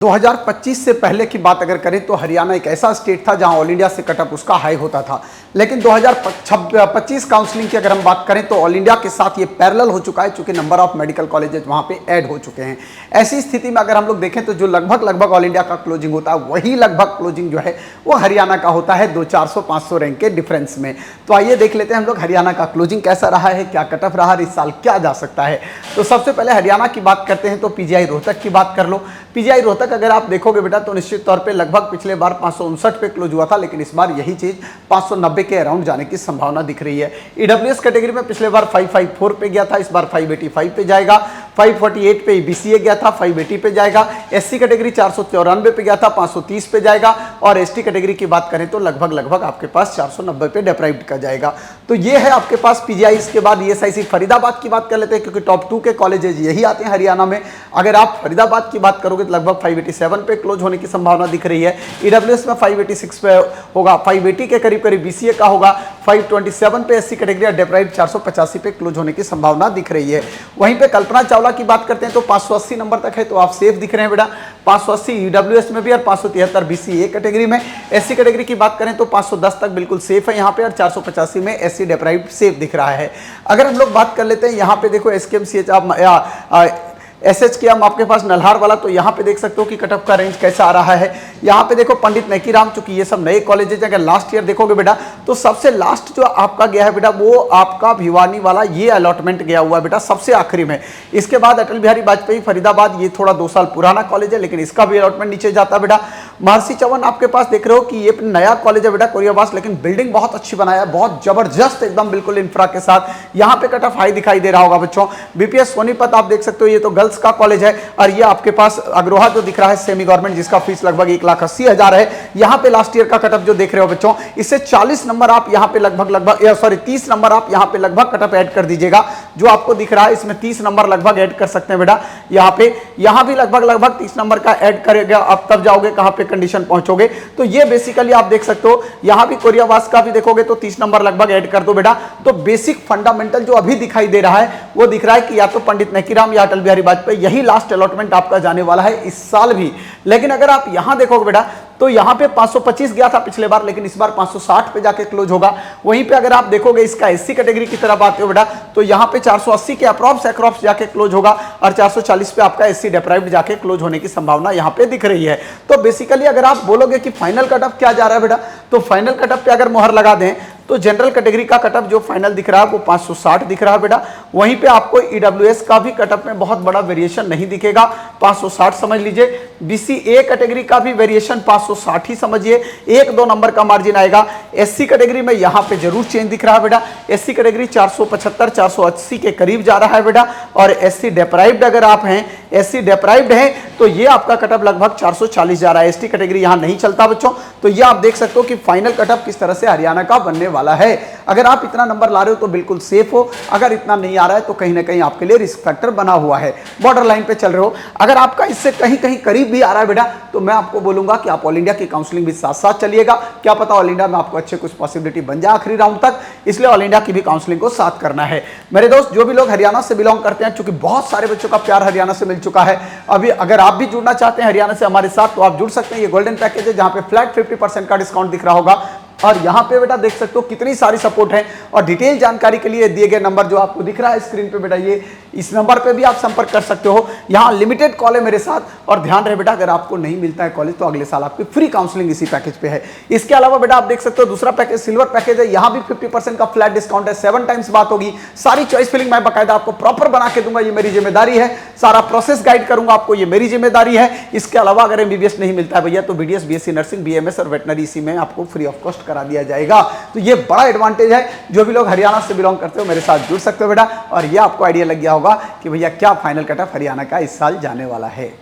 2025 से पहले की बात अगर करें तो हरियाणा एक ऐसा स्टेट था जहां ऑल इंडिया से कटअप उसका हाई होता था। लेकिन 2025 काउंसलिंग की अगर हम बात करें तो ऑल इंडिया के साथ ये पैरेलल हो चुका है, चूंकि नंबर ऑफ मेडिकल कॉलेजेस वहां पे ऐड हो चुके हैं। ऐसी स्थिति में अगर हम लोग देखें तो जो लगभग ऑल इंडिया का क्लोजिंग होता है वही लगभग क्लोजिंग जो है वो हरियाणा का होता है 200-400-500 रैंक के डिफरेंस में। तो आइए देख लेते हैं हम लोग हरियाणा का क्लोजिंग कैसा रहा है, क्या कटअप रहा, इस साल क्या जा सकता है। तो सबसे पहले हरियाणा की बात करते हैं तो पीजीआई रोहतक की बात कर लो। पीजीआई रोहतक अगर आप देखोगे बेटा तो निश्चित तौर पे लगभग पिछले बार 559 पे क्लोज हुआ था, लेकिन इस बार यही चीज 590 के अराउंड जाने की संभावना दिख रही है। ईडब्ल्यूएस कैटेगरी में पिछले बार 554 पे गया था, इस बार 585 पे जाएगा। 548 पे बीसीए गया था, 580 पे जाएगा। एससी कैटेगरी 494 पे गया था, 530 पे जाएगा। और एसटी कैटेगरी की बात करें तो लगभग आपके पास 490 पे डिप्राइव्ड का जाएगा। तो ये है आपके पास पीजीआई। इसके बाद ईएसआईसी फरीदाबाद की बात कर लेते हैं, क्योंकि टॉप 2 के कॉलेजेस यही आते हैं हरियाणा में। अगर आप फरीदाबाद की बात करोगे तो लगभग 587 पे क्लोज होने की संभावना दिख रही है। ईडब्ल्यूएस में 586 पे होगा, 580 के करीब बीसीए का होगा। 527 पे एससी कैटेगरी और डिप्राइव्ड 485 पे क्लोज होने की संभावना दिख रही है। वहीं पे कल्पना चावला की बात करते हैं तो 580 नंबर तक है, तो आप सेफ दिख रहे हैं बेटा। 580 ईडब्ल्यूएस में भी और 573 बीसीए कैटेगरी में। एससी कैटेगरी की बात करें तो 510 तक बिल्कुल सेफ है यहाँ पे, और 485 में एससी डिप्राइव्ड सेफ दिख रहा है। अगर हम लोग बात कर लेते हैं यहाँ पे देखो एसकेएमसीएच आप एसएच के हम आपके पास नल्हार वाला, तो यहाँ पे देख सकते हो कि कटअप का रेंज कैसा आ रहा है। यहाँ पे देखो पंडित नैकीराम, चूंकि ये सब नए कॉलेजेस, अगर लास्ट ईयर देखोगे बेटा तो सबसे लास्ट जो आपका गया है बेटा वो आपका भिवानी वाला ये अलॉटमेंट गया हुआ है बेटा सबसे आखिरी में। इसके बाद अटल बिहारी वाजपेयी फरीदाबाद, ये थोड़ा 2 साल पुराना कॉलेज है, लेकिन इसका भी अलॉटमेंट नीचे जाता है बेटा। महर्षि चौहान आपके पास देख रहे हो कि ये नया कॉलेज है बेटा कोरियावास, लेकिन बिल्डिंग बहुत अच्छी बनाया है, बहुत जबरदस्त एकदम बिल्कुल इंफ्रा के साथ। यहाँ पे कटअप हाई दिखाई दे रहा होगा बच्चों। बीपीएस सोनीपत आप देख सकते हो, ये तो गर्ल्स का कॉलेज है। और ये आपके पास अग्रोहा जो दिख रहा है सेमी गवर्नमेंट, जिसका फीस लगभग 1,80,000 है। यहाँ पे लास्ट ईयर का कटअप जो देख रहे हो बच्चों, इससे 40 नंबर आप यहाँ पे लगभग 30 नंबर आप यहाँ पे लगभग कटअप ऐड कर दीजिएगा। जो आपको दिख रहा है इसमें 30 नंबर लगभग ऐड कर सकते हैं बेटा। यहाँ पे यहाँ भी लगभग 30 नंबर का ऐड करेगा, आप तब जाओगे कहाँ पे कंडीशन पहुंचोगे। तो ये बेसिकली आप देख सकते हो, यहाँ भी कोरियावास का भी देखोगे तो 30 नंबर लगभग ऐड कर दो बेटा। तो बेसिक फंडामेंटल जो अभी दिखाई दे रहा है वो दिख रहा है कि या तो पंडित नैकीराम या अटल बिहारी वाजपेयी यही लास्ट अलॉटमेंट आपका जाने वाला है इस साल भी। लेकिन अगर आप यहां देखोगे बेटा तो यहां पे 525 गया था पिछले बार, लेकिन इस बार 560 पे जाके क्लोज होगा। वहीं पे अगर आप देखोगे इसका एससी कैटेगरी की तरफ आते हो बेटा तो यहां पे 480 के अप्रॉक्स जाके क्लोज होगा, और 440 पे आपका एससी डिप्राइव्ड जाके क्लोज होने की संभावना यहां पे दिख रही है। तो बेसिकली अगर आप बोलोगे कि फाइनल कटअप क्या जा रहा है बेटा, तो फाइनल कटअप पे अगर मोहर लगा दें तो जनरल कैटेगरी का कटअप जो फाइनल दिख रहा है वो 560 दिख रहा है बेटा। वहीं पे आपको ईडब्ल्यूएस का भी कटअप में बहुत बड़ा वेरिएशन नहीं दिखेगा, 560 समझ लीजिए। बीसीए कैटेगरी का भी वेरिएशन 560 ही समझिए, 1-2 नंबर का मार्जिन आएगा। एससी कैटेगरी में यहाँ पे जरूर चेंज दिख रहा है बेटा। एससी कैटेगरी 475-480 के करीब जा रहा है बेटा। और एससी डिप्राइव्ड अगर आप हैं, एससी डिप्राइव्ड हैं तो ये आपका कटअप लगभग 440 जा रहा है। एसटी कैटेगरी यहाँ नहीं चलता बच्चों। तो ये आप देख सकते हो कि फाइनल कटअप किस तरह से हरियाणा का बनने वाला है। अगर आप इतना नंबर ला रहे हो तो बिल्कुल सेफ हो, अगर इतना नहीं आ रहा है तो कहीं ना कहीं आपके लिए रिस्क फैक्टर बना हुआ है, बॉर्डर लाइन पे चल रहे हो। अगर आपका इससे कहीं करीब भी आ रहा है बेटा तो मैं आपको बोलूंगा कि आप ऑल इंडिया की काउंसलिंग भी साथ साथ चलिएगा। क्या पता ऑल इंडिया में आपको अच्छे कुछ पॉसिबिलिटी बन जाए आखिरी राउंड तक, इसलिए ऑल इंडिया की भी काउंसलिंग को साथ करना है। मेरे दोस्त जो भी लोग हरियाणा से बिलोंग करते हैं, चूंकि बहुत सारे बच्चों का प्यार हरियाणा से मिल चुका है, अभी अगर आप भी जुड़ना चाहते हैं हरियाणा से हमारे साथ तो आप जुड़ सकते हैं। ये गोल्डन पैकेज है जहां पे फ्लैट 50% का डिस्काउंट दिख रहा होगा। और यहाँ पे बेटा देख सकते हो कितनी सारी सपोर्ट है। और डिटेल जानकारी के लिए दिए गए नंबर जो आपको दिख रहा है स्क्रीन पे बेटा, ये इस नंबर पे भी आप संपर्क कर सकते हो। यहाँ लिमिटेड कॉल है मेरे साथ, और ध्यान रहे बेटा अगर आपको नहीं मिलता है कॉलेज तो अगले साल आपकी फ्री काउंसलिंग इसी पैकेज पे है। इसके अलावा बेटा आप देख सकते हो दूसरा पैकेज सिल्वर पैकेज है, यहाँ भी 50% का फ्लैट डिस्काउंट है। 7 टाइम्स बात होगी, सारी चॉइस फिलिंग मैं बाकायदा आपको प्रॉपर बना के दूंगा, ये मेरी जिम्मेदारी है। सारा प्रोसेस गाइड करूंगा आपको, ये मेरी जिम्मेदारी है। इसके अलावा अगर एमबीबीएस नहीं मिलता है भैया तो बीडीएस, बीएससी नर्सिंग, बीएमएस और वेटनरी इसी में आपको फ्री ऑफ कॉस्ट करा दिया जाएगा। तो ये बड़ा एडवांटेज है। जो भी लोग हरियाणा से बिलोंग करते हो मेरे साथ जुड़ सकते हो बेटा। और ये आपको आइडिया लग गया होगा कि भैया क्या फाइनल कटअप हरियाणा का इस साल जाने वाला है।